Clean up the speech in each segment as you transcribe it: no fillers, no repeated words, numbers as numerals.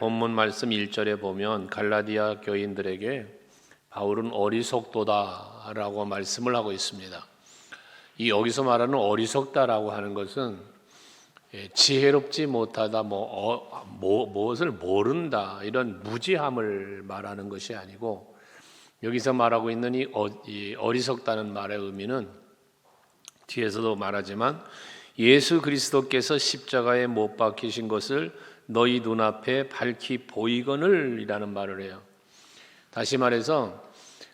본문 말씀 1절에 보면 갈라디아 교인들에게 바울은 어리석도다라고 말씀을 하고 있습니다. 이 여기서 말하는 어리석다라고 하는 것은 지혜롭지 못하다, 무엇을 모른다, 이런 무지함을 말하는 것이 아니고, 여기서 말하고 있는 이 어리석다는 말의 의미는 뒤에서도 말하지만 예수 그리스도께서 십자가에 못 박히신 것을 너희 눈앞에 밝히 보이거늘 이라는 말을 해요. 다시 말해서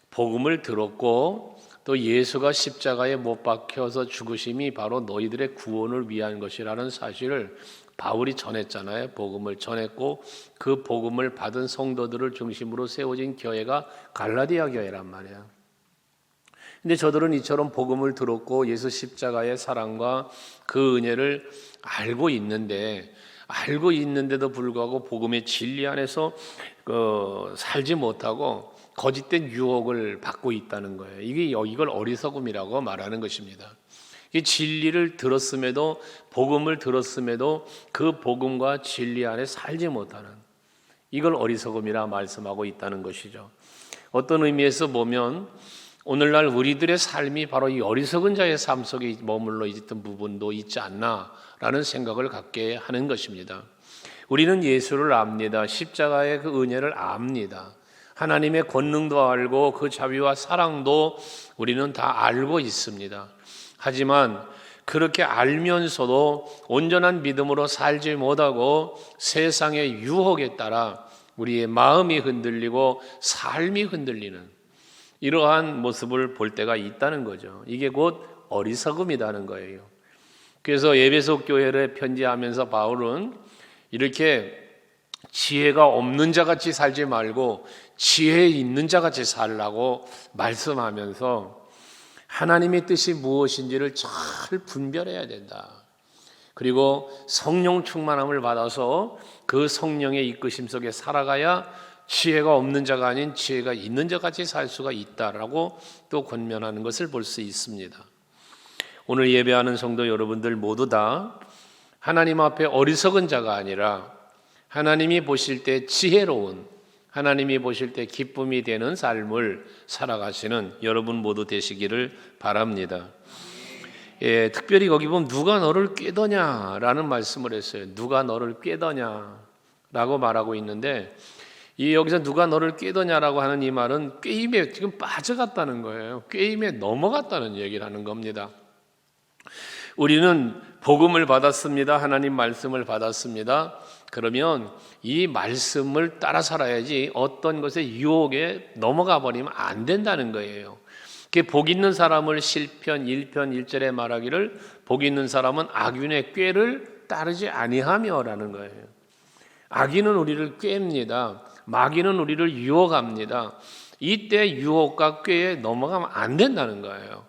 복음을 들었고 또 예수가 십자가에 못 박혀서 죽으심이 바로 너희들의 구원을 위한 것이라는 사실을 바울이 전했잖아요. 복음을 전했고 그 복음을 받은 성도들을 중심으로 세워진 교회가 갈라디아 교회란 말이에요. 근데 저들은 이처럼 복음을 들었고 예수 십자가의 사랑과 그 은혜를 알고 있는데도 불구하고 복음의 진리 안에서 살지 못하고 거짓된 유혹을 받고 있다는 거예요. 이걸 어리석음이라고 말하는 것입니다. 이 진리를 들었음에도, 복음을 들었음에도 그 복음과 진리 안에 살지 못하는, 이걸 어리석음이라 말씀하고 있다는 것이죠. 어떤 의미에서 보면 오늘날 우리들의 삶이 바로 이 어리석은 자의 삶 속에 머물러 있던 부분도 있지 않나라는 생각을 갖게 하는 것입니다. 우리는 예수를 압니다. 십자가의 그 은혜를 압니다. 하나님의 권능도 알고 그 자비와 사랑도 우리는 다 알고 있습니다. 하지만 그렇게 알면서도 온전한 믿음으로 살지 못하고 세상의 유혹에 따라 우리의 마음이 흔들리고 삶이 흔들리는 이러한 모습을 볼 때가 있다는 거죠. 이게 곧 어리석음이라는 거예요. 그래서 에베소 교회를 편지하면서 바울은 이렇게 지혜가 없는 자같이 살지 말고 지혜 있는 자같이 살라고 말씀하면서 하나님의 뜻이 무엇인지를 잘 분별해야 된다. 그리고 성령 충만함을 받아서 그 성령의 이끄심 속에 살아가야 지혜가 없는 자가 아닌 지혜가 있는 자같이 살 수가 있다라고 또 권면하는 것을 볼 수 있습니다. 오늘 예배하는 성도 여러분들 모두 다 하나님 앞에 어리석은 자가 아니라 하나님이 보실 때 지혜로운, 하나님이 보실 때 기쁨이 되는 삶을 살아가시는 여러분 모두 되시기를 바랍니다. 특별히 거기 보면 누가 너를 꾀더냐라는 말씀을 했어요. 누가 너를 꾀더냐라고 말하고 있는데 여기서 누가 너를 꾀더냐라고 하는 이 말은 꾀임에 지금 빠져갔다는 거예요. 꾀임에 넘어갔다는 얘기를 하는 겁니다. 우리는 복음을 받았습니다. 하나님 말씀을 받았습니다. 그러면 이 말씀을 따라 살아야지 어떤 것에 유혹에 넘어가 버리면 안 된다는 거예요. 복 있는 사람을 시편 1편 1절에 말하기를 복 있는 사람은 악인의 꾀를 따르지 아니하며라는 거예요. 악인은 우리를 꾀입니다. 마귀는 우리를 유혹합니다. 이때 유혹과 꾀에 넘어가면 안 된다는 거예요.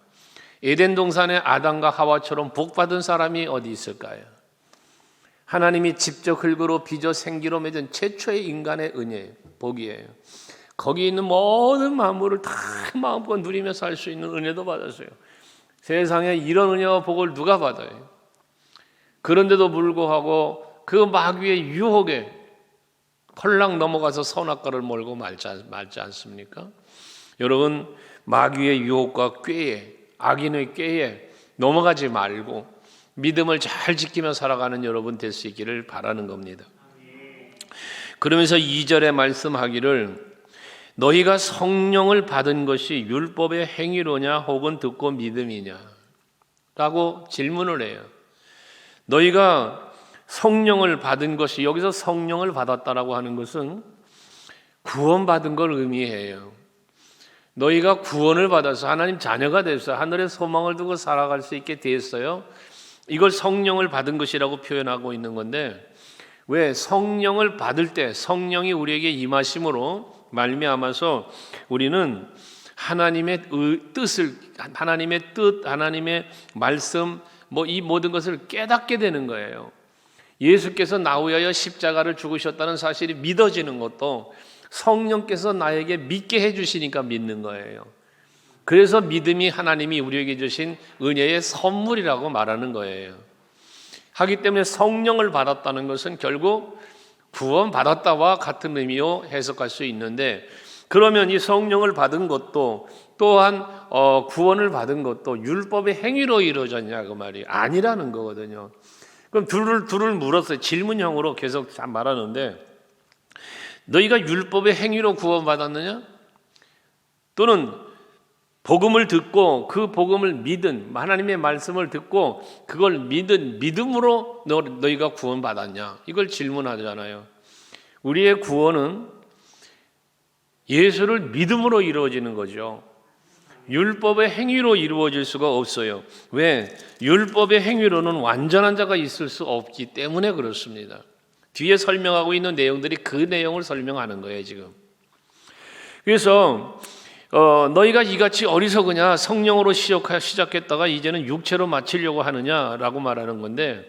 에덴 동산의 아담과 하와처럼 복받은 사람이 어디 있을까요? 하나님이 직접 흙으로 빚어 생기로 맺은 최초의 인간의 은혜, 복이에요. 거기 있는 모든 만물을 다 마음껏 누리며 살 수 있는 은혜도 받았어요. 세상에 이런 은혜와 복을 누가 받아요? 그런데도 불구하고 그 마귀의 유혹에 헐랑 넘어가서 선악과를 몰고 말지 않습니까? 여러분, 마귀의 유혹과 꾀에, 악인의 꾀에 넘어가지 말고 믿음을 잘 지키며 살아가는 여러분 될 수 있기를 바라는 겁니다. 그러면서 2절에 말씀하기를 너희가 성령을 받은 것이 율법의 행위로냐 혹은 듣고 믿음이냐 라고 질문을 해요. 너희가 성령을 받은 것이, 여기서 성령을 받았다라고 하는 것은 구원받은 걸 의미해요. 너희가 구원을 받아서 하나님 자녀가 됐어요. 하늘의 소망을 두고 살아갈 수 있게 됐어요. 이걸 성령을 받은 것이라고 표현하고 있는 건데, 왜 성령을 받을 때 성령이 우리에게 임하심으로 말미암아서 우리는 하나님의 뜻을, 하나님의 뜻, 하나님의 말씀, 이 모든 것을 깨닫게 되는 거예요. 예수께서 나 위하여 십자가를 죽으셨다는 사실이 믿어지는 것도 성령께서 나에게 믿게 해주시니까 믿는 거예요. 그래서 믿음이 하나님이 우리에게 주신 은혜의 선물이라고 말하는 거예요. 하기 때문에 성령을 받았다는 것은 결국 구원받았다와 같은 의미로 해석할 수 있는데, 그러면 이 성령을 받은 것도 또한 구원을 받은 것도 율법의 행위로 이루어졌냐 그 말이 아니라는 거거든요. 그럼 둘을 물었어요. 질문형으로 계속 말하는데, 너희가 율법의 행위로 구원받았느냐? 또는 복음을 듣고 그 복음을 믿은, 하나님의 말씀을 듣고 그걸 믿은 믿음으로 너희가 구원받았냐? 이걸 질문하잖아요. 우리의 구원은 예수를 믿음으로 이루어지는 거죠. 율법의 행위로 이루어질 수가 없어요. 왜? 율법의 행위로는 완전한 자가 있을 수 없기 때문에 그렇습니다. 뒤에 설명하고 있는 내용들이 그 내용을 설명하는 거예요, 지금. 그래서 너희가 이같이 어리석으냐, 성령으로 시작했다가 이제는 육체로 마치려고 하느냐라고 말하는 건데,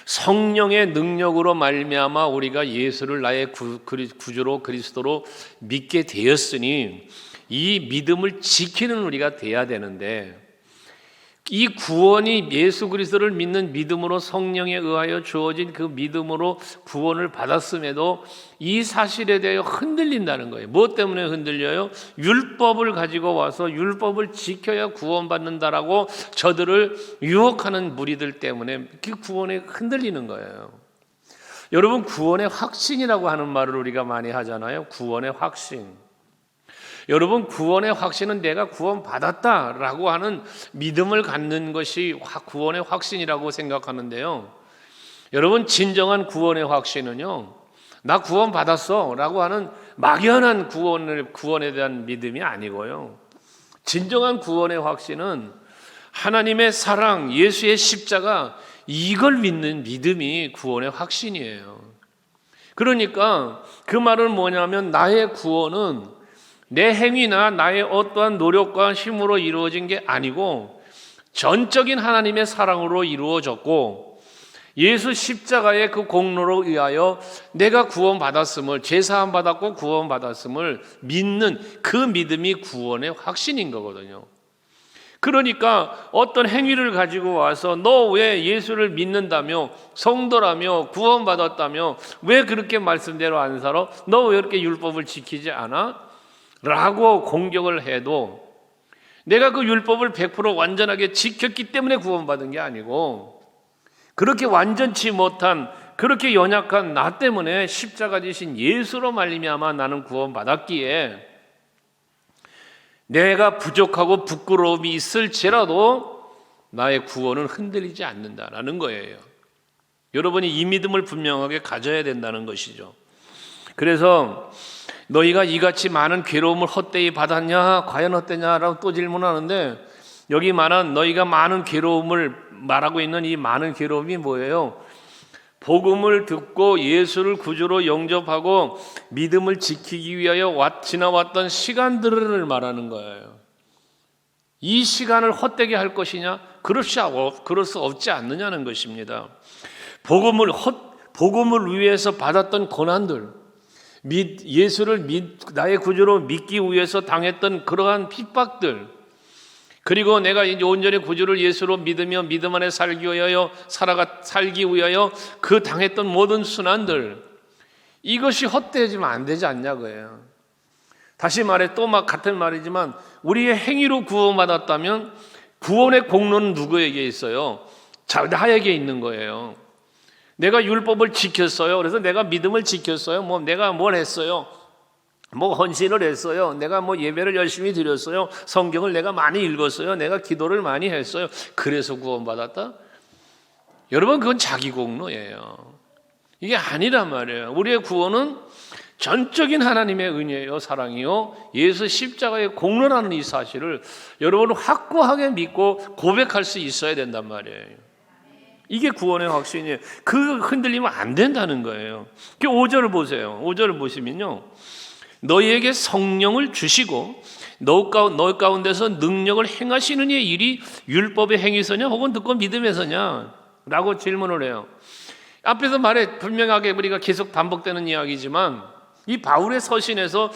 성령의 능력으로 말미암아 우리가 예수를 나의 구주로 그리스도로 믿게 되었으니 이 믿음을 지키는 우리가 돼야 되는데, 이 구원이 예수 그리스도를 믿는 믿음으로 성령에 의하여 주어진 그 믿음으로 구원을 받았음에도 이 사실에 대하여 흔들린다는 거예요. 무엇 때문에 흔들려요? 율법을 가지고 와서 율법을 지켜야 구원받는다라고 저들을 유혹하는 무리들 때문에 그 구원에 흔들리는 거예요. 여러분, 구원의 확신이라고 하는 말을 우리가 많이 하잖아요. 구원의 확신. 여러분, 구원의 확신은 내가 구원받았다라고 하는 믿음을 갖는 것이 구원의 확신이라고 생각하는데요. 여러분, 진정한 구원의 확신은요, 나 구원받았어 라고 하는 막연한 구원에 대한 믿음이 아니고요. 진정한 구원의 확신은 하나님의 사랑, 예수의 십자가, 이걸 믿는 믿음이 구원의 확신이에요. 그러니까 그 말은 뭐냐면, 나의 구원은 내 행위나 나의 어떠한 노력과 힘으로 이루어진 게 아니고 전적인 하나님의 사랑으로 이루어졌고, 예수 십자가의 그 공로로 의하여 내가 구원받았음을, 제사함 받았고 구원받았음을 믿는 그 믿음이 구원의 확신인 거거든요. 그러니까 어떤 행위를 가지고 와서 너 왜 예수를 믿는다며, 성도라며, 구원받았다며 왜 그렇게 말씀대로 안 살아? 너 왜 이렇게 율법을 지키지 않아? 라고 공격을 해도 내가 그 율법을 100% 완전하게 지켰기 때문에 구원받은 게 아니고, 그렇게 완전치 못한, 그렇게 연약한 나 때문에 십자가 지신 예수로 말미암아 나는 구원받았기에 내가 부족하고 부끄러움이 있을지라도 나의 구원은 흔들리지 않는다라는 거예요. 여러분이 이 믿음을 분명하게 가져야 된다는 것이죠. 그래서 너희가 이같이 많은 괴로움을 헛되이 받았냐? 과연 어땠냐라고 또 질문하는데, 여기 말한 너희가 많은 괴로움을 말하고 있는 이 많은 괴로움이 뭐예요? 복음을 듣고 예수를 구주로 영접하고 믿음을 지키기 위하여 지나왔던 시간들을 말하는 거예요. 이 시간을 헛되게 할 것이냐? 그럴 수 없지 않느냐는 것입니다. 복음을 위해서 받았던 고난들, 예수를 나의 구주로 믿기 위해서 당했던 그러한 핍박들, 그리고 내가 이제 온전히 구주를 예수로 믿으며 믿음 안에 살기 위하여 그 당했던 모든 순환들, 이것이 헛되어지면 안 되지 않냐고요. 다시 말해, 또 같은 말이지만 우리의 행위로 구원받았다면 구원의 공로는 누구에게 있어요? 나에게 있는 거예요. 내가 율법을 지켰어요. 그래서 내가 믿음을 지켰어요. 내가 뭘 했어요? 헌신을 했어요. 내가 예배를 열심히 드렸어요. 성경을 내가 많이 읽었어요. 내가 기도를 많이 했어요. 그래서 구원받았다? 여러분, 그건 자기 공로예요. 이게 아니란 말이에요. 우리의 구원은 전적인 하나님의 은혜요, 사랑이요, 예수 십자가의 공로라는 이 사실을 여러분은 확고하게 믿고 고백할 수 있어야 된단 말이에요. 이게 구원의 확신이에요. 그 흔들리면 안 된다는 거예요. 5절을 보세요. 5절을 보시면요, 너희에게 성령을 주시고 너희 가운데서 능력을 행하시는 이의 일이 율법의 행위서냐 혹은 듣고 믿음에서냐 라고 질문을 해요. 앞에서 분명하게 우리가 계속 반복되는 이야기지만 이 바울의 서신에서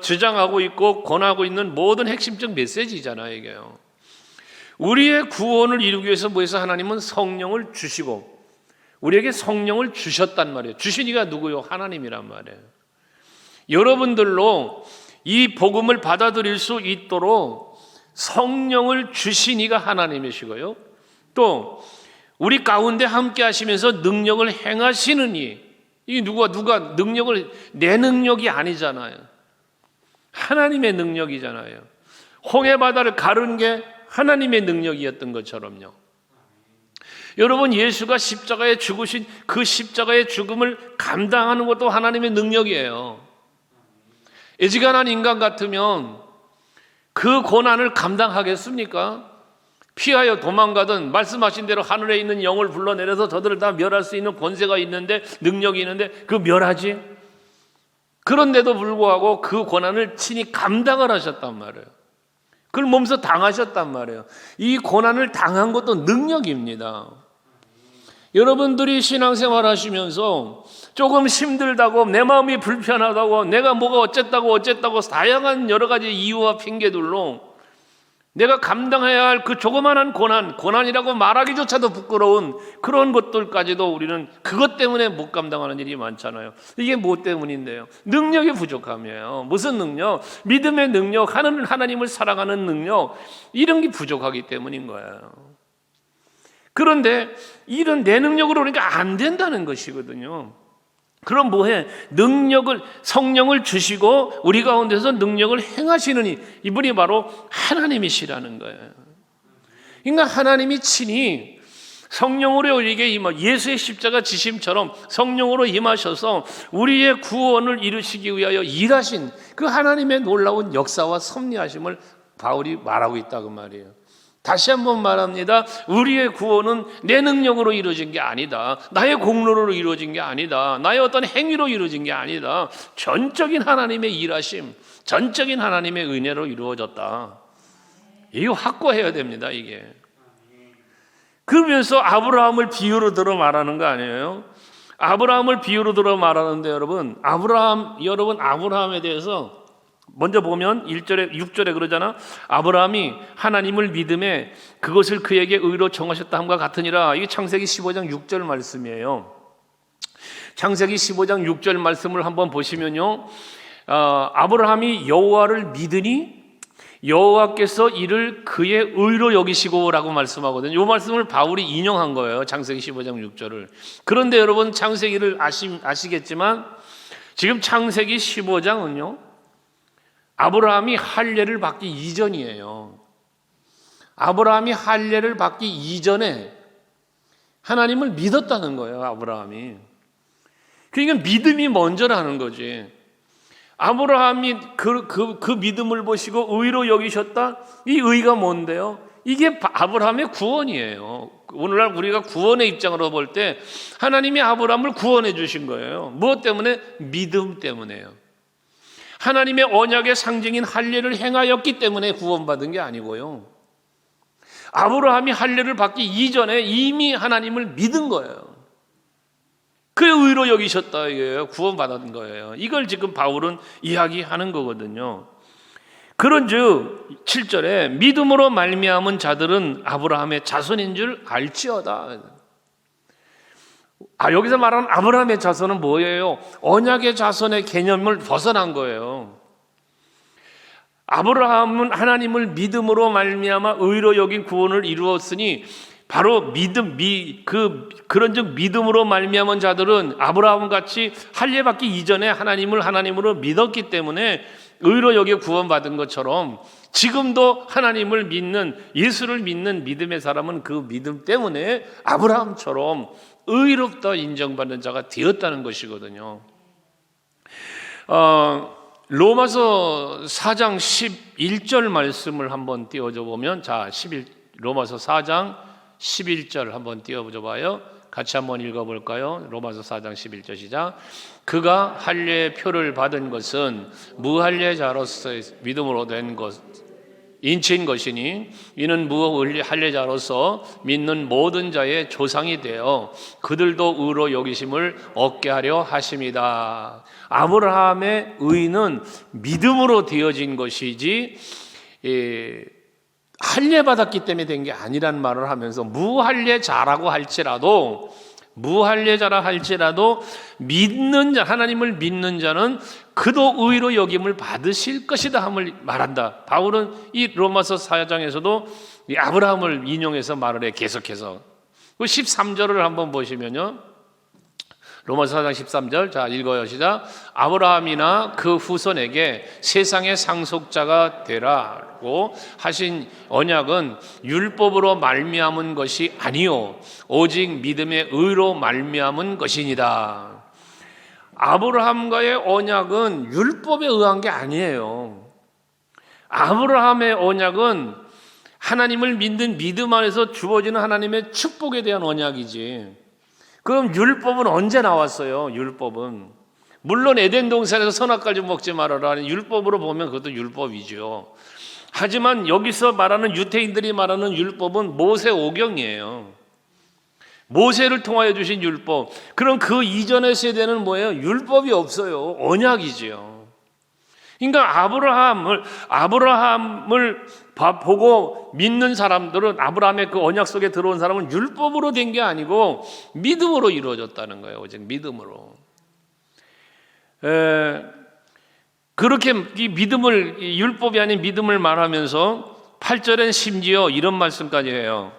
주장하고 있고 권하고 있는 모든 핵심적 메시지잖아요. 이게요. 우리의 구원을 이루기 위해서 하나님은 성령을 주시고, 우리에게 성령을 주셨단 말이에요. 주신 이가 누구요? 하나님이란 말이에요. 여러분들로 이 복음을 받아들일 수 있도록 성령을 주신 이가 하나님이시고요. 또 우리 가운데 함께 하시면서 능력을 행하시는 이 누가 능력을, 내 능력이 아니잖아요. 하나님의 능력이잖아요. 홍해 바다를 가른 게 하나님의 능력이었던 것처럼요. 여러분, 예수가 십자가에 죽으신 그 십자가의 죽음을 감당하는 것도 하나님의 능력이에요. 애지간한 인간 같으면 그 고난을 감당하겠습니까? 피하여 도망가든 말씀하신 대로 하늘에 있는 영을 불러내려서 저들을 다 멸할 수 있는 권세가 있는데, 능력이 있는데 그 멸하지? 그런데도 불구하고 그 고난을 친히 감당을 하셨단 말이에요. 그걸 몸소 당하셨단 말이에요. 이 고난을 당한 것도 능력입니다. 여러분들이 신앙생활 하시면서 조금 힘들다고, 내 마음이 불편하다고, 내가 뭐가 어쨌다고 다양한 여러 가지 이유와 핑계들로 내가 감당해야 할 그 조그만한 고난이라고 말하기조차도 부끄러운 그런 것들까지도 우리는 그것 때문에 못 감당하는 일이 많잖아요. 이게 뭐 때문인데요? 능력의 부족함이에요. 무슨 능력? 믿음의 능력, 하나님을 사랑하는 능력, 이런 게 부족하기 때문인 거예요. 그런데 이런 내 능력으로 그러니까 안 된다는 것이거든요. 그럼 뭐해? 성령을 주시고 우리 가운데서 능력을 행하시는 이분이 바로 하나님이시라는 거예요. 그러니까 하나님이 친히 성령으로 우리에게 예수의 십자가 지심처럼 성령으로 임하셔서 우리의 구원을 이루시기 위하여 일하신 그 하나님의 놀라운 역사와 섭리하심을 바울이 말하고 있다고 말이에요. 다시 한번 말합니다. 우리의 구원은 내 능력으로 이루어진 게 아니다. 나의 공로로 이루어진 게 아니다. 나의 어떤 행위로 이루어진 게 아니다. 전적인 하나님의 일하심, 전적인 하나님의 은혜로 이루어졌다. 이거 확고해야 됩니다, 이게. 그러면서 아브라함을 비유로 들어 말하는 거 아니에요? 아브라함을 비유로 들어 말하는데 아브라함에 대해서 먼저 보면 1절에 6절에 그러잖아. 아브라함이 하나님을 믿음에 그것을 그에게 의로 정하셨다 함과 같으니라. 이게 창세기 15장 6절 말씀이에요. 창세기 15장 6절 말씀을 한번 보시면요, 아브라함이 여호와를 믿으니 여호와께서 이를 그의 의로 여기시고라고 말씀하거든요. 이 말씀을 바울이 인용한 거예요. 창세기 15장 6절을. 그런데 여러분, 창세기를 아시겠지만 지금 창세기 15장은요, 아브라함이 할례를 받기 이전이에요. 아브라함이 할례를 받기 이전에 하나님을 믿었다는 거예요, 아브라함이. 그러니까 믿음이 먼저라는 거지. 아브라함이 그 믿음을 보시고 의로 여기셨다? 이 의가 뭔데요? 이게 아브라함의 구원이에요. 오늘날 우리가 구원의 입장으로 볼 때 하나님이 아브라함을 구원해 주신 거예요. 무엇 때문에? 믿음 때문에요. 하나님의 언약의 상징인 할례를 행하였기 때문에 구원받은 게 아니고요. 아브라함이 할례를 받기 이전에 이미 하나님을 믿은 거예요. 그의 의로 여기셨다 이거예요. 구원받은 거예요. 이걸 지금 바울은 이야기하는 거거든요. 그런즉 7절에 믿음으로 말미암은 자들은 아브라함의 자손인 줄 알지어다. 여기서 말하는 아브라함의 자손은 뭐예요? 언약의 자손의 개념을 벗어난 거예요. 아브라함은 하나님을 믿음으로 말미암아 의로 여긴 구원을 이루었으니 바로 그런즉 믿음으로 말미암은 자들은 아브라함 같이 할례 받기 이전에 하나님을 하나님으로 믿었기 때문에 의로 여겨 구원받은 것처럼 지금도 하나님을 믿는, 예수를 믿는 믿음의 사람은 그 믿음 때문에 아브라함처럼 의롭다 인정받는 자가 되었다는 것이거든요. 로마서 4장 11절 말씀을 한번 띄워줘 보면, 로마서 4장 11절 한번 띄워줘 봐요. 같이 한번 읽어볼까요? 로마서 4장 11절 시작. 그가 할례의 표를 받은 것은 무할례자로서 믿음으로 된 것 인치인 것이니 이는 무할례자로서 믿는 모든 자의 조상이 되어 그들도 의로 여기심을 얻게 하려 하심이다. 아브라함의 의는 믿음으로 되어진 것이지 할례 받았기 때문에 된 게 아니란 말을 하면서 무할례자라고 할지라도 무할례자라 할지라도 믿는 자, 하나님을 믿는 자는 그도 의로 여김을 받으실 것이다 함을 말한다. 바울은 이 로마서 4장에서도 이 아브라함을 인용해서 말을 해. 계속해서 그 13절을 한번 보시면요, 로마서 4장 13절, 자 읽어요. 시작. 아브라함이나 그 후손에게 세상의 상속자가 되라고 하신 언약은 율법으로 말미암은 것이 아니요 오직 믿음의 의로 말미암은 것이니라. 아브라함과의 언약은 율법에 의한 게 아니에요. 아브라함의 언약은 하나님을 믿는 믿음 안에서 주어지는 하나님의 축복에 대한 언약이지. 그럼 율법은 언제 나왔어요? 율법은 물론 에덴 동산에서 선악과를 좀 먹지 말아라 율법으로 보면 그것도 율법이죠. 하지만 여기서 말하는 유대인들이 말하는 율법은 모세 오경이에요. 모세를 통하여 주신 율법. 그럼 그 이전의 세대는 뭐예요? 율법이 없어요. 언약이지요. 그러니까 아브라함을 보고 믿는 사람들은, 아브라함의 그 언약 속에 들어온 사람은 율법으로 된 게 아니고 믿음으로 이루어졌다는 거예요. 오직 믿음으로. 그렇게 이 믿음을, 율법이 아닌 믿음을 말하면서 8절엔 심지어 이런 말씀까지 해요.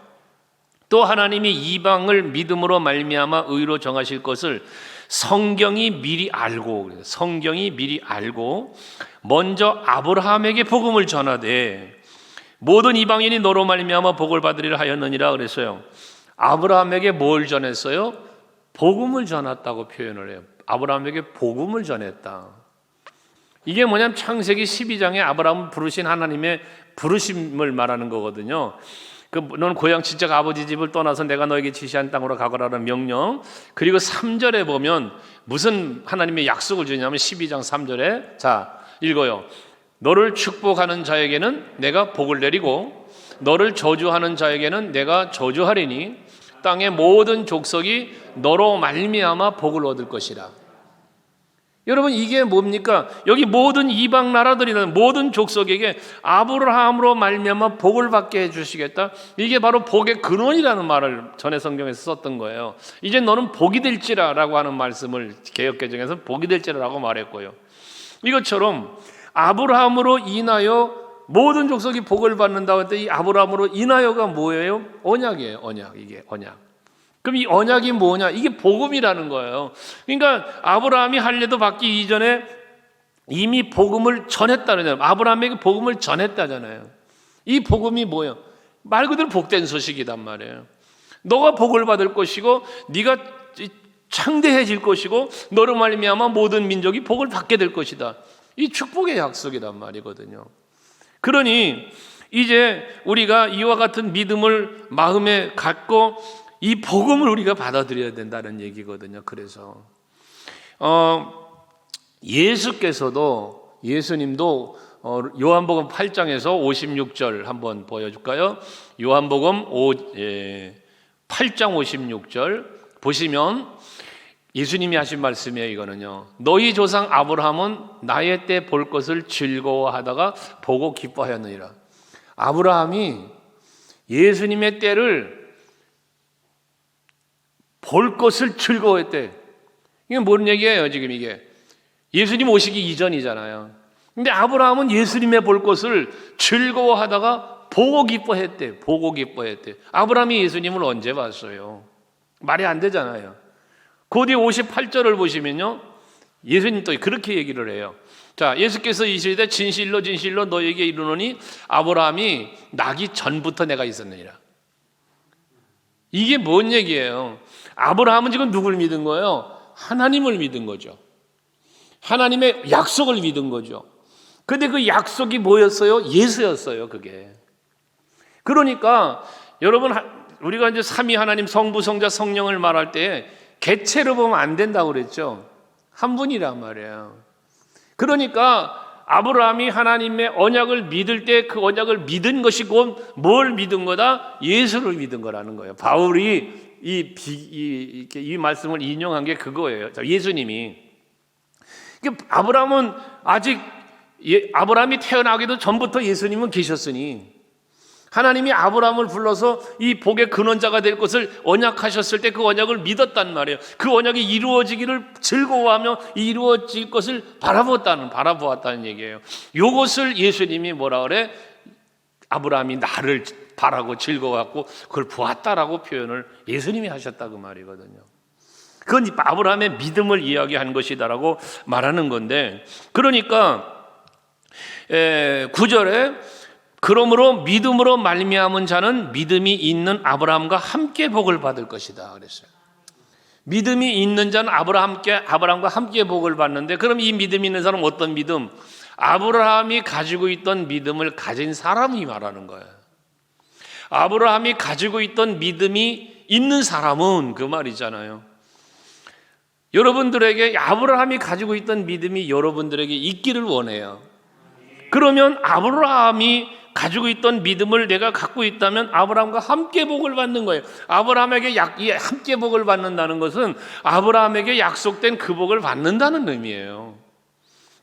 또 하나님이 이방을 믿음으로 말미암아 의로 정하실 것을 성경이 미리 알고 먼저 아브라함에게 복음을 전하되 모든 이방인이 너로 말미암아 복을 받으리라 하였느니라 그랬어요. 아브라함에게 뭘 전했어요? 복음을 전했다고 표현을 해요. 아브라함에게 복음을 전했다. 이게 뭐냐면 창세기 12장에 아브라함을 부르신 하나님의 부르심을 말하는 거거든요. 너는 고향 친척 아버지 집을 떠나서 내가 너에게 지시한 땅으로 가거라는 명령. 그리고 3절에 보면 무슨 하나님의 약속을 주냐면 12장 3절에 자 읽어요. 너를 축복하는 자에게는 내가 복을 내리고 너를 저주하는 자에게는 내가 저주하리니 땅의 모든 족속이 너로 말미암아 복을 얻을 것이라. 여러분 이게 뭡니까? 여기 모든 이방 나라들이나 모든 족속에게 아브라함으로 말미암아 복을 받게 해주시겠다. 이게 바로 복의 근원이라는 말을 전에 성경에서 썼던 거예요. 이제 너는 복이 될지라라고 하는 말씀을 개역개정에서 복이 될지라라고 말했고요. 이것처럼 아브라함으로 인하여 모든 족속이 복을 받는다고 했더니 이 아브라함으로 인하여가 뭐예요? 언약이에요. 언약. 이게 언약. 그럼 이 언약이 뭐냐? 이게 복음이라는 거예요. 그러니까 아브라함이 할례도 받기 이전에 이미 복음을 전했다잖아요. 아브라함에게 복음을 전했다잖아요. 이 복음이 뭐예요? 말 그대로 복된 소식이단 말이에요. 너가 복을 받을 것이고 네가 창대해질 것이고 너로 말미암아 모든 민족이 복을 받게 될 것이다. 이 축복의 약속이란 말이거든요. 그러니 이제 우리가 이와 같은 믿음을 마음에 갖고 이 복음을 우리가 받아들여야 된다는 얘기거든요. 그래서 예수님도 요한복음 8장에서 56절 한번 보여줄까요? 요한복음 8장 56절 보시면 예수님이 하신 말씀이에요. 이거는요. 너희 조상 아브라함은 나의 때 볼 것을 즐거워하다가 보고 기뻐하였느니라. 아브라함이 예수님의 때를 볼 것을 즐거워했대. 이게 뭔 얘기예요 지금 이게? 예수님 오시기 이전이잖아요. 근데 아브라함은 예수님의 볼 것을 즐거워하다가 보고 기뻐했대. 보고 기뻐했대. 아브라함이 예수님을 언제 봤어요? 말이 안 되잖아요. 그 뒤에 58절을 보시면요, 예수님 또 그렇게 얘기를 해요. 자, 예수께서 이르시되 진실로 진실로 너에게 이르노니 아브라함이 나기 전부터 내가 있었느니라. 이게 뭔 얘기예요? 아브라함은 지금 누굴 믿은 거예요? 하나님을 믿은 거죠. 하나님의 약속을 믿은 거죠. 근데 그 약속이 뭐였어요? 예수였어요, 그게. 그러니까 여러분, 우리가 이제 삼위 하나님 성부, 성자, 성령을 말할 때 개체로 보면 안 된다고 그랬죠. 한 분이란 말이에요. 그러니까 아브라함이 하나님의 언약을 믿을 때 그 언약을 믿은 것이 곧 뭘 믿은 거다? 예수를 믿은 거라는 거예요. 바울이 이 말씀을 인용한 게 그거예요. 예수님이. 아브라함은 아직 아브라함이 태어나기도 전부터 예수님은 계셨으니 하나님이 아브라함을 불러서 이 복의 근원자가 될 것을 언약하셨을 때 그 언약을 믿었단 말이에요. 그 언약이 이루어지기를 즐거워하며 이루어질 것을 바라보았다는 얘기예요. 이것을 예수님이 뭐라 그래? 아브라함이 나를 바라고 즐거워하고 그걸 보았다라고 표현을 예수님이 하셨다 그 말이거든요. 그건 아브라함의 믿음을 이야기한 것이다라고 말하는 건데, 그러니까 9절에 그러므로 믿음으로 말미암은 자는 믿음이 있는 아브라함과 함께 복을 받을 것이다 그랬어요. 믿음이 있는 자는 아브라함과 함께 복을 받는데, 그럼 이 믿음이 있는 사람은 어떤 믿음? 아브라함이 가지고 있던 믿음을 가진 사람이 말하는 거예요. 아브라함이 가지고 있던 믿음이 있는 사람은 그 말이잖아요. 여러분들에게 아브라함이 가지고 있던 믿음이 여러분들에게 있기를 원해요. 그러면 아브라함이 가지고 있던 믿음을 내가 갖고 있다면 아브라함과 함께 복을 받는 거예요. 아브라함에게 함께 복을 받는다는 것은 아브라함에게 약속된 그 복을 받는다는 의미예요.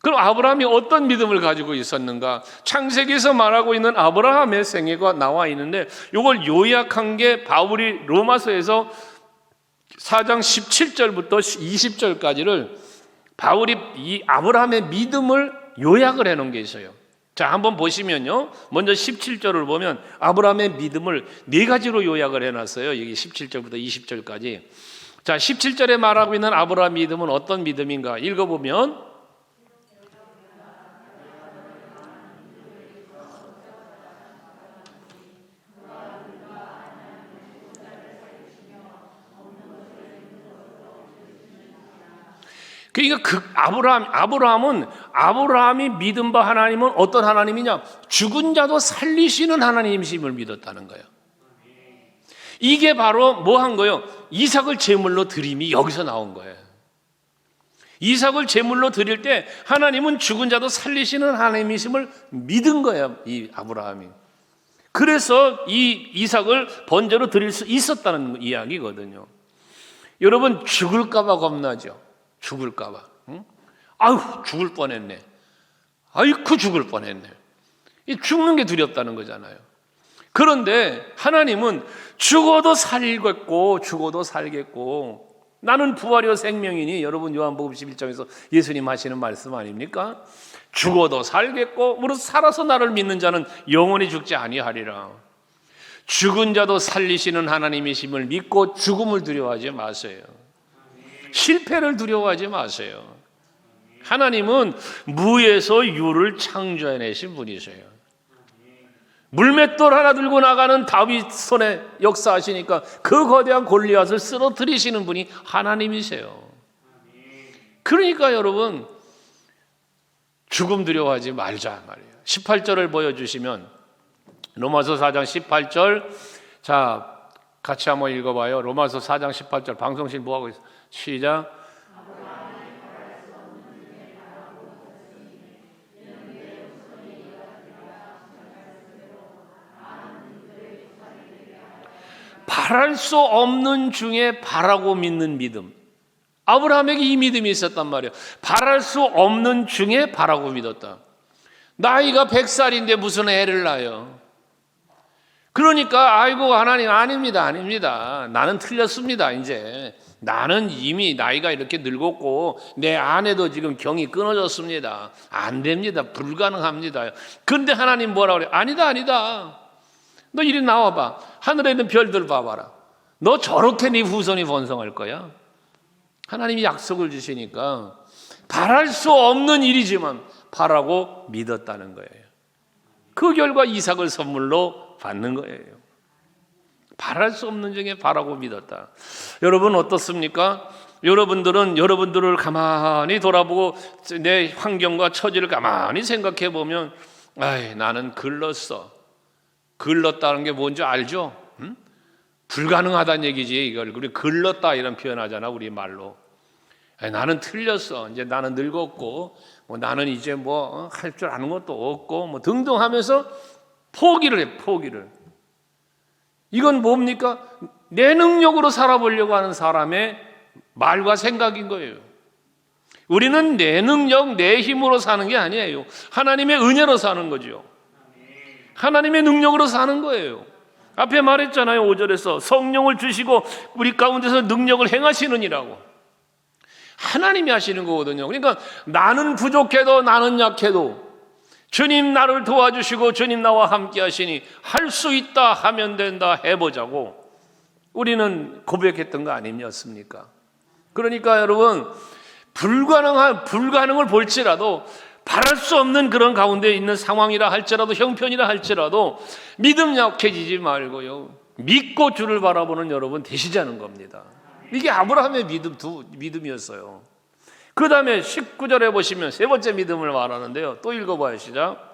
그럼 아브라함이 어떤 믿음을 가지고 있었는가? 창세기에서 말하고 있는 아브라함의 생애가 나와 있는데, 이걸 요약한 게 바울이 로마서에서 4장 17절부터 20절까지를 바울이 이 아브라함의 믿음을 요약을 해놓은 게 있어요. 자, 한번 보시면요. 먼저 17절을 보면 아브라함의 믿음을 네 가지로 요약을 해놨어요. 여기 17절부터 20절까지. 자, 17절에 말하고 있는 아브라함 믿음은 어떤 믿음인가? 읽어보면 그러니까 아브라함이 믿은 바 하나님은 어떤 하나님이냐? 죽은 자도 살리시는 하나님이심을 믿었다는 거예요. 이게 바로 뭐 한 거예요? 이삭을 제물로 드림이 여기서 나온 거예요. 이삭을 제물로 드릴 때 하나님은 죽은 자도 살리시는 하나님이심을 믿은 거예요, 이 아브라함이. 그래서 이 이삭을 번제로 드릴 수 있었다는 이야기거든요. 여러분, 죽을까 봐 겁나죠? 죽을까 봐. 응? 아유, 죽을 뻔했네. 아이쿠, 죽을 뻔했네. 죽는 게 두렵다는 거잖아요. 그런데 하나님은 죽어도 살겠고 죽어도 살겠고 나는 부활이요 생명이니, 여러분 요한복음 11장에서 예수님 하시는 말씀 아닙니까? 죽어도 살겠고 무릇 살아서 나를 믿는 자는 영원히 죽지 아니하리라. 죽은 자도 살리시는 하나님이심을 믿고 죽음을 두려워하지 마세요. 실패를 두려워하지 마세요. 하나님은 무에서 유를 창조해내신 분이세요. 물맷돌 하나 들고 나가는 다윗 손에 역사하시니까 그 거대한 골리앗을 쓰러뜨리시는 분이 하나님이세요. 그러니까 여러분, 죽음 두려워하지 말자 말이에요. 18절을 보여주시면 로마서 4장 18절, 자 같이 한번 읽어봐요. 로마서 4장 18절 방송실 뭐하고 있어요? 시작. 바랄 수 없는 중에 바라고 믿는 믿음. 아브라함에게 이 믿음이 있었단 말이에요. 바랄 수 없는 중에 바라고 믿었다. 나이가 100살인데 무슨 애를 낳아요? 그러니까 아이고 하나님, 아닙니다. 나는 틀렸습니다. 이제 나는 이미 나이가 이렇게 늙었고 내 아내도 지금 경이 끊어졌습니다. 안 됩니다. 불가능합니다. 그런데 하나님 뭐라 그래요? 아니다. 너 이리 나와봐. 하늘에 있는 별들 봐봐라. 너 저렇게 네 후손이 번성할 거야. 하나님이 약속을 주시니까 바랄 수 없는 일이지만 바라고 믿었다는 거예요. 그 결과 이삭을 선물로 받는 거예요. 바랄 수 없는 중에 바라고 믿었다. 여러분 어떻습니까? 여러분들을 가만히 돌아보고 내 환경과 처지를 가만히 생각해 보면, 나는 글렀다는 게 뭔지 알죠? 응? 불가능하다는 얘기지. 이걸 우리 글렀다 이런 표현하잖아, 우리 말로. 나는 틀렸어. 이제 나는 늙었고, 나는 이제 할 줄 아는 것도 없고, 등등 하면서 포기를 해, 포기를. 이건 뭡니까? 내 능력으로 살아보려고 하는 사람의 말과 생각인 거예요. 우리는 내 능력, 내 힘으로 사는 게 아니에요. 하나님의 은혜로 사는 거죠. 하나님의 능력으로 사는 거예요. 앞에 말했잖아요. 5절에서 성령을 주시고 우리 가운데서 능력을 행하시느니라고. 하나님이 하시는 거거든요. 그러니까 나는 부족해도 나는 약해도 주님 나를 도와주시고 주님 나와 함께 하시니 할 수 있다 하면 된다 해보자고 우리는 고백했던 거 아니었습니까? 그러니까 여러분 불가능을 볼지라도 바랄 수 없는 그런 가운데 있는 상황이라 할지라도 형편이라 할지라도 믿음 약해지지 말고요. 믿고 주를 바라보는 여러분 되시자는 겁니다. 이게 아브라함의 믿음이었어요. 그 다음에 19절에 보시면 세 번째 믿음을 말하는데요. 또 읽어봐요. 시작.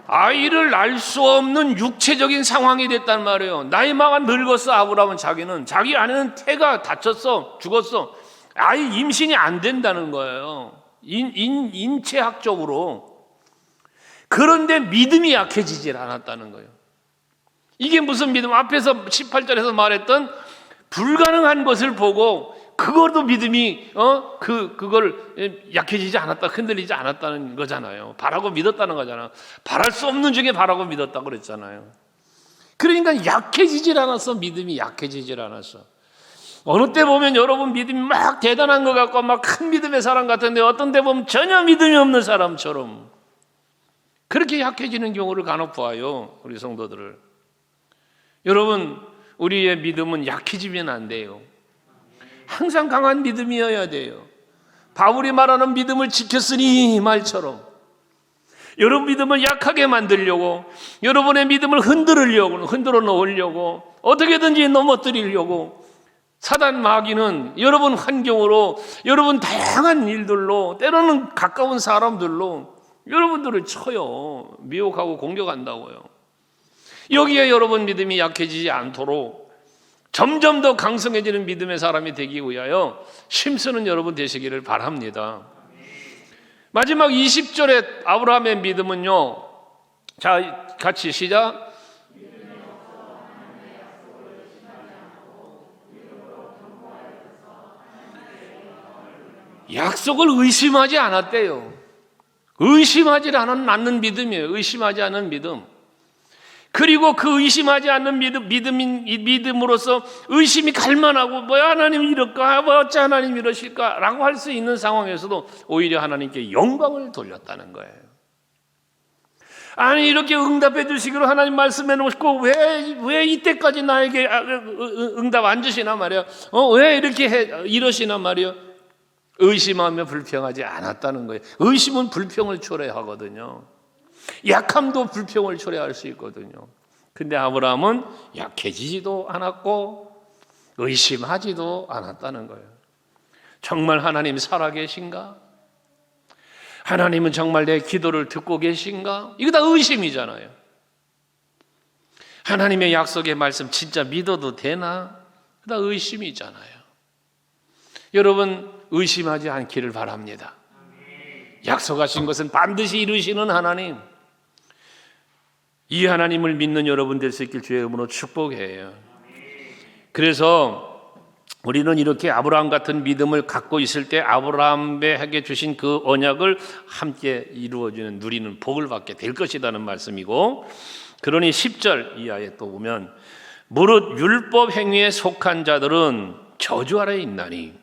아이를 낳을 수 없는 육체적인 상황이 됐단 말이에요. 나이마가 늙었어. 아브라함은 자기는 자기 아내는 태가 다쳤어. 죽었어. 아이 임신이 안 된다는 거예요. 인체학적으로. 그런데 믿음이 약해지질 않았다는 거예요. 이게 무슨 믿음? 앞에서 18절에서 말했던 불가능한 것을 보고 그것도 믿음이 그걸 약해지지 않았다, 흔들리지 않았다는 거잖아요. 바라고 믿었다는 거잖아요. 바랄 수 없는 중에 바라고 믿었다고 그랬잖아요. 그러니까 약해지질 않았어. 믿음이 약해지질 않았어. 어느 때 보면 여러분 믿음이 막 대단한 것 같고 막 큰 믿음의 사람 같은데 어떤 때 보면 전혀 믿음이 없는 사람처럼 그렇게 약해지는 경우를 간혹 보아요. 우리 성도들을. 여러분 우리의 믿음은 약해지면 안 돼요. 항상 강한 믿음이어야 돼요. 바울이 말하는 믿음을 지켰으니 말처럼 여러분 믿음을 약하게 만들려고 여러분의 믿음을 흔들어 놓으려고 어떻게든지 넘어뜨리려고 사단 마귀는 여러분 환경으로 여러분 다양한 일들로 때로는 가까운 사람들로 여러분들을 쳐요. 미혹하고 공격한다고요. 여기에 여러분 믿음이 약해지지 않도록 점점 더 강성해지는 믿음의 사람이 되기 위하여 힘쓰는 여러분 되시기를 바랍니다. 마지막 20절에 아브라함의 믿음은요. 자, 같이 시작. 약속을 의심하지 않았대요. 의심하지 않는 믿음이에요. 의심하지 않는 믿음. 그리고 그 의심하지 않는 믿음으로써 의심이 갈만하고 뭐야 하나님 이럴까 뭐 어찌 하나님 이러실까 라고 할 수 있는 상황에서도 오히려 하나님께 영광을 돌렸다는 거예요. 아니 이렇게 응답해 주시기로 하나님 말씀해 놓으시고 왜 이때까지 나에게 응답 안 주시나 말이야. 왜 이렇게 이러시나 말이야. 의심하며 불평하지 않았다는 거예요. 의심은 불평을 초래하거든요. 약함도 불평을 초래할 수 있거든요. 근데 아브라함은 약해지지도 않았고 의심하지도 않았다는 거예요. 정말 하나님 살아계신가? 하나님은 정말 내 기도를 듣고 계신가? 이거 다 의심이잖아요. 하나님의 약속의 말씀 진짜 믿어도 되나? 다 의심이잖아요. 여러분 의심하지 않기를 바랍니다. 약속하신 것은 반드시 이루시는 하나님, 이 하나님을 믿는 여러분 될 수 있길 주의 이름으로 축복해요. 그래서 우리는 이렇게 아브라함 같은 믿음을 갖고 있을 때 아브라함에게 주신 그 언약을 함께 이루어지는 누리는 복을 받게 될 것이라는 말씀이고, 그러니 10절 이하에 또 보면 무릇 율법 행위에 속한 자들은 저주 아래에 있나니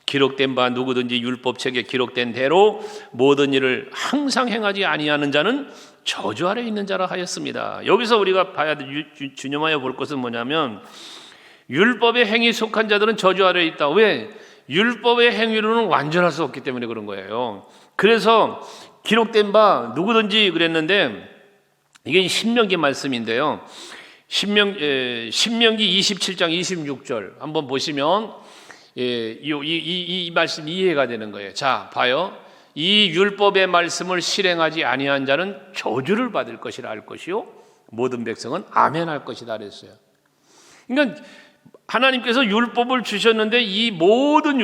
기록된 바 누구든지 율법책에 기록된 대로 모든 일을 항상 행하지 아니하는 자는 저주 아래에 있는 자라 하였습니다. 여기서 우리가 봐야 주념하여 볼 것은 뭐냐면 율법의 행위에 속한 자들은 저주 아래에 있다. 왜? 율법의 행위로는 완전할 수 없기 때문에 그런 거예요. 그래서 기록된 바 누구든지 그랬는데 이게 신명기 말씀인데요. 신명기 27장 26절 한번 보시면 이 말씀 이해가 되는 거예요. 자, 봐요. 이 율법의 말씀을 실행하지 아니한 자는 저주를 받을 것이라 할 것이요 모든 백성은 아멘 할 것이다 그랬어요. 그러니까 하나님께서 율법을 주셨는데 이 모든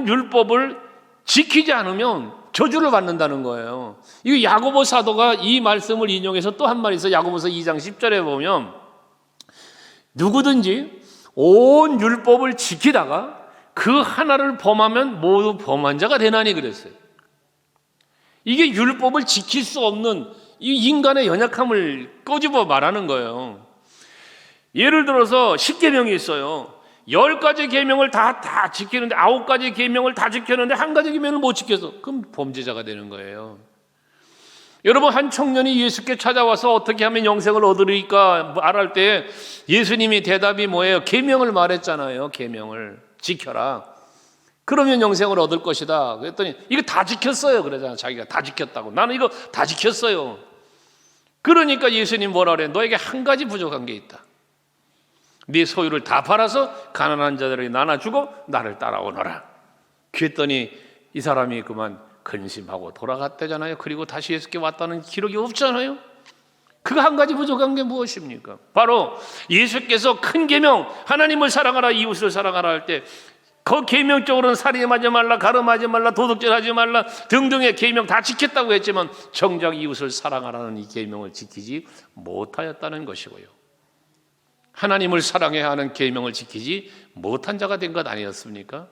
율법을 지키지 않으면 저주를 받는다는 거예요. 이 야고보 사도가 이 말씀을 인용해서 또 한 말 있어요. 야고보서 2장 10절에 보면 누구든지 온 율법을 지키다가 그 하나를 범하면 모두 범한 자가 되나니 그랬어요. 이게 율법을 지킬 수 없는 이 인간의 연약함을 꼬집어 말하는 거예요. 예를 들어서 10계명이 있어요. 10가지 계명을 다 지키는데 9가지 계명을 다 지켰는데 한 가지 계명을 못 지켜서 그럼 범죄자가 되는 거예요. 여러분, 한 청년이 예수께 찾아와서 어떻게 하면 영생을 얻으리까 말할 때 예수님이 대답이 뭐예요? 계명을 말했잖아요. 계명을 지켜라. 그러면 영생을 얻을 것이다. 그랬더니 이거 다 지켰어요. 그러잖아. 자기가 다 지켰다고. 나는 이거 다 지켰어요. 그러니까 예수님 뭐라 그래? 너에게 한 가지 부족한 게 있다. 네 소유를 다 팔아서 가난한 자들에게 나눠주고 나를 따라오너라. 그랬더니 이 사람이 그만 근심하고 돌아갔다잖아요. 그리고 다시 예수께 왔다는 기록이 없잖아요. 그거 한 가지 부족한 게 무엇입니까? 바로 예수께서 큰 계명, 하나님을 사랑하라, 이웃을 사랑하라 할 때 그 계명적으로는 살인하지 말라, 가늠하지 말라, 도둑질하지 말라 등등의 계명 다 지켰다고 했지만 정작 이웃을 사랑하라는 이 계명을 지키지 못하였다는 것이고요. 하나님을 사랑해야 하는 계명을 지키지 못한 자가 된 것 아니었습니까?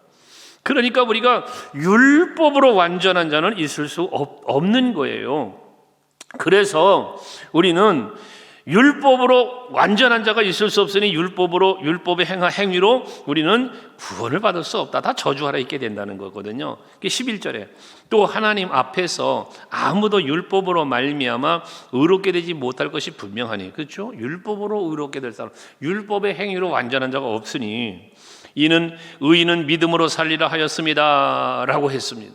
그러니까 우리가 율법으로 완전한 자는 있을 수 없는 거예요. 그래서 우리는 율법으로 완전한 자가 있을 수 없으니 율법의 행위로 우리는 구원을 받을 수 없다. 다 저주 아래 있게 된다는 거거든요. 11절에 또 하나님 앞에서 아무도 율법으로 말미암아 의롭게 되지 못할 것이 분명하니, 그렇죠? 율법으로 의롭게 될 사람, 율법의 행위로 완전한 자가 없으니 이는 의인은 믿음으로 살리라 하였습니다 라고 했습니다.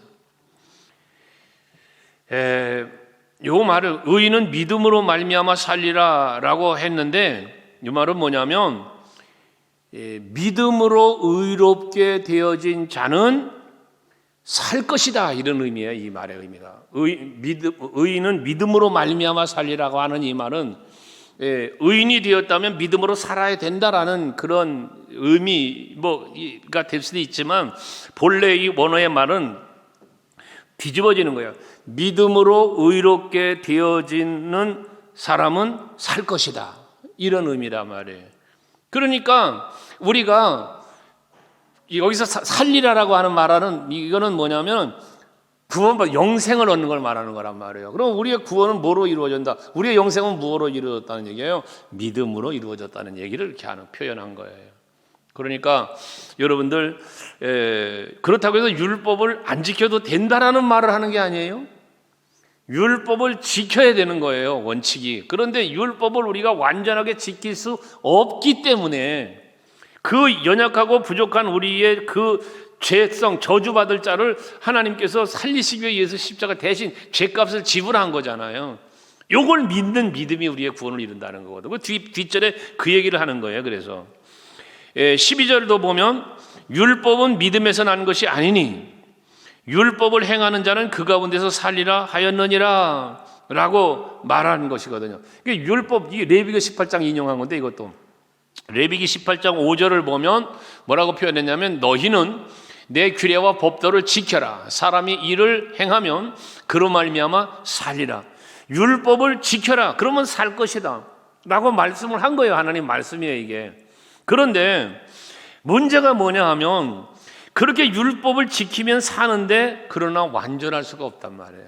요 말을 의인은 믿음으로 말미암아 살리라 라고 했는데 이 말은 뭐냐면 믿음으로 의롭게 되어진 자는 살 것이다, 이런 의미예요. 이 말의 의미가 의인은 믿음으로 말미암아 살리라고 하는 이 말은 의인이 되었다면 믿음으로 살아야 된다라는 그런 의미가 될 수도 있지만 본래 이 원어의 말은 뒤집어지는 거예요. 믿음으로 의롭게 되어지는 사람은 살 것이다, 이런 의미란 말이에요. 그러니까 우리가 여기서 살리라라고 하는 말하는 이거는 뭐냐면 구원받아 영생을 얻는 걸 말하는 거란 말이에요. 그럼 우리의 구원은 뭐로 이루어진다? 우리의 영생은 무엇으로 이루어졌다는 얘기예요? 믿음으로 이루어졌다는 얘기를 이렇게 표현한 거예요. 그러니까 여러분들 그렇다고 해서 율법을 안 지켜도 된다라는 말을 하는 게 아니에요. 율법을 지켜야 되는 거예요, 원칙이. 그런데 율법을 우리가 완전하게 지킬 수 없기 때문에 그 연약하고 부족한 우리의 그 죄성, 저주받을 자를 하나님께서 살리시기 위해서 십자가 대신 죄값을 지불한 거잖아요. 요걸 믿는 믿음이 우리의 구원을 이룬다는 거거든요. 그 뒷절에 그 얘기를 하는 거예요. 그래서 12절도 보면 율법은 믿음에서 난 것이 아니니 율법을 행하는 자는 그 가운데서 살리라 하였느니라 라고 말하는 것이거든요. 율법, 이 레위기 18장 인용한 건데, 이것도 레위기 18장 5절을 보면 뭐라고 표현했냐면 너희는 내 규례와 법도를 지켜라. 사람이 이를 행하면 그로 말미암아 살리라. 율법을 지켜라. 그러면 살 것이다 라고 말씀을 한 거예요. 하나님 말씀이에요, 이게. 그런데 문제가 뭐냐 하면 그렇게 율법을 지키면 사는데 그러나 완전할 수가 없단 말이에요.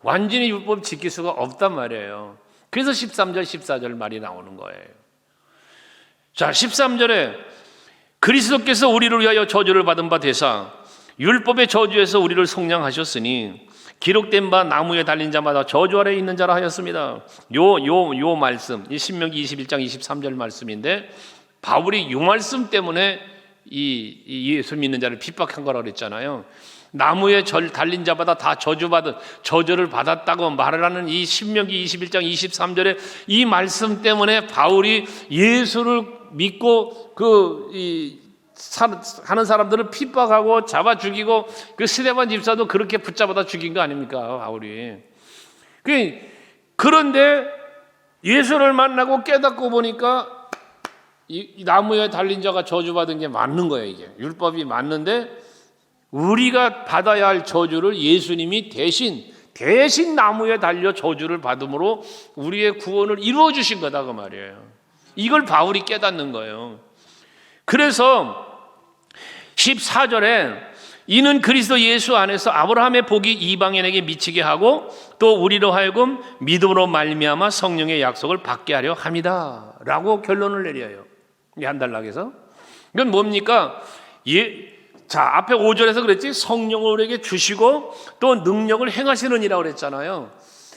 완전히 율법을 지킬 수가 없단 말이에요. 그래서 13절 14절 말이 나오는 거예요. 자, 13절에 그리스도께서 우리를 위하여 저주를 받은 바 되사 율법의 저주에서 우리를 속량하셨으니 기록된 바 나무에 달린 자마다 저주 아래 있는 자라 하였습니다. 요 말씀, 이 신명기 21장 23절 말씀인데 바울이 이 말씀 때문에 이 예수 믿는 자를 핍박한 거라고 그랬잖아요. 나무에 달린 자마다 다 저주를 받았다고 말을 하는 이 신명기 21장 23절에 이 말씀 때문에 바울이 예수를 믿고 하는 사람들을 핍박하고 잡아 죽이고 그 스데반 집사도 그렇게 붙잡아다 죽인 거 아닙니까, 바울이. 그런데 예수를 만나고 깨닫고 보니까 이 나무에 달린 자가 저주받은 게 맞는 거예요. 이게 율법이 맞는데 우리가 받아야 할 저주를 예수님이 대신 나무에 달려 저주를 받음으로 우리의 구원을 이루어 주신 거다, 그 말이에요. 이걸 바울이 깨닫는 거예요. 그래서 14절에 이는 그리스도 예수 안에서 아브라함의 복이 이방인에게 미치게 하고 또 우리로 하여금 믿음으로 말미암아 성령의 약속을 받게 하려 함이다 라고 결론을 내려요. 한 단락에서. 이건 뭡니까? 자, 앞에 5절에서 그랬지, 성령을 우리에게 주시고 또 능력을 행하시는 이라고 그랬잖아요.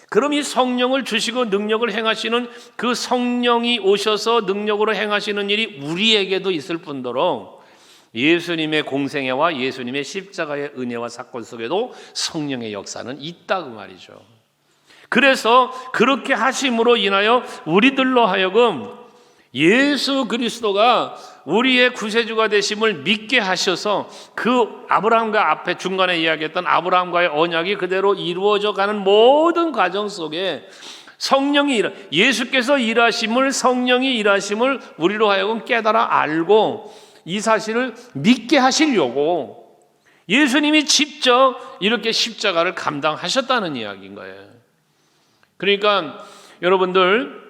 그럼 이 성령을 주시고 능력을 행하시는 그 성령이 오셔서 능력으로 행하시는 일이 우리에게도 있을 뿐더러 예수님의 공생애와 예수님의 십자가의 은혜와 사건 속에도 성령의 역사는 있다 그 말이죠. 그래서 그렇게 하심으로 인하여 우리들로 하여금 예수 그리스도가 우리의 구세주가 되심을 믿게 하셔서 그 아브라함과 앞에 중간에 이야기했던 아브라함과의 언약이 그대로 이루어져 가는 모든 과정 속에 성령이 예수께서 일하심을, 성령이 일하심을 우리로 하여금 깨달아 알고 이 사실을 믿게 하시려고 예수님이 직접 이렇게 십자가를 감당하셨다는 이야기인 거예요. 그러니까 여러분들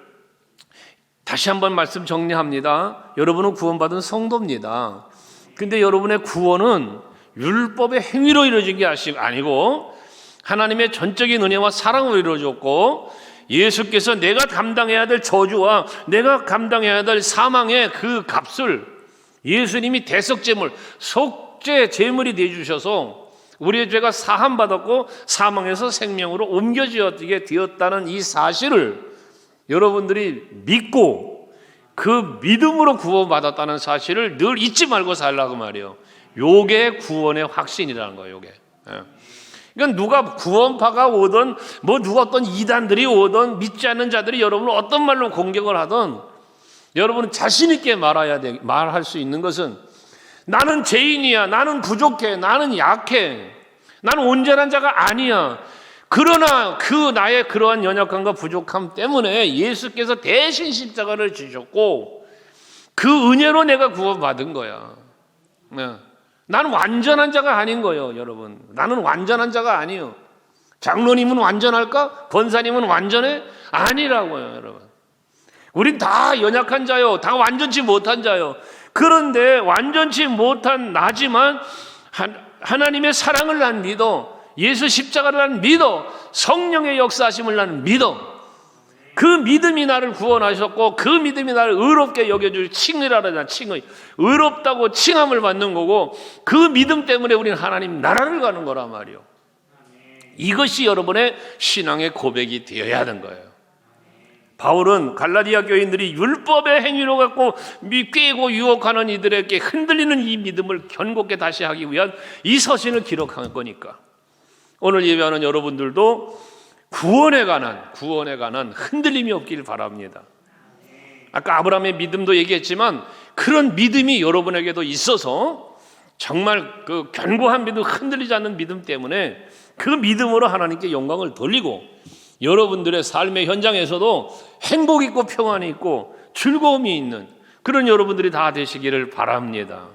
다시 한번 말씀 정리합니다. 여러분은 구원받은 성도입니다. 근데 여러분의 구원은 율법의 행위로 이루어진 게 아니고 하나님의 전적인 은혜와 사랑으로 이루어졌고 예수께서 내가 감당해야 될 저주와 내가 감당해야 될 사망의 그 값을 예수님이 대속제물, 속죄 제물이 되어주셔서 우리의 죄가 사함받았고 사망에서 생명으로 옮겨지게 되었다는 이 사실을 여러분들이 믿고 그 믿음으로 구원받았다는 사실을 늘 잊지 말고 살라고 말이에요. 요게 구원의 확신이라는 거예요. 요게. 그러니까 누가 구원파가 오든 누가 어떤 이단들이 오든 믿지 않는 자들이 여러분을 어떤 말로 공격을 하든 여러분은 자신 있게 말할 수 있는 것은 나는 죄인이야, 나는 부족해, 나는 약해, 나는 온전한 자가 아니야. 그러나 그 나의 그러한 연약함과 부족함 때문에 예수께서 대신 십자가를 지셨고 그 은혜로 내가 구원받은 거야. 나는 완전한 자가 아닌 거예요, 여러분. 나는 완전한 자가 아니에요. 장로님은 완전할까? 권사님은 완전해? 아니라고요, 여러분. 우린 다 연약한 자요. 다 완전치 못한 자요. 그런데 완전치 못한 나지만 하나님의 사랑을 난 믿어. 예수 십자가를 난 믿어. 성령의 역사하심을 난 믿어. 그 믿음이 나를 구원하셨고 그 믿음이 나를 의롭게 여겨줄 칭의라잖아. 칭의. 의롭다고 칭함을 받는 거고 그 믿음 때문에 우리는 하나님 나라를 가는 거란 말이에요. 이것이 여러분의 신앙의 고백이 되어야 하는 거예요. 바울은 갈라디아 교인들이 율법의 행위로 갖고 꾀고 유혹하는 이들에게 흔들리는 이 믿음을 견고하게 다시 하기 위한 이 서신을 기록한 거니까 오늘 예배하는 여러분들도 구원에 관한 흔들림이 없길 바랍니다. 아까 아브라함의 믿음도 얘기했지만 그런 믿음이 여러분에게도 있어서 정말 그 견고한 믿음, 흔들리지 않는 믿음 때문에 그 믿음으로 하나님께 영광을 돌리고 여러분들의 삶의 현장에서도 행복 있고 평안이 있고 즐거움이 있는 그런 여러분들이 다 되시기를 바랍니다.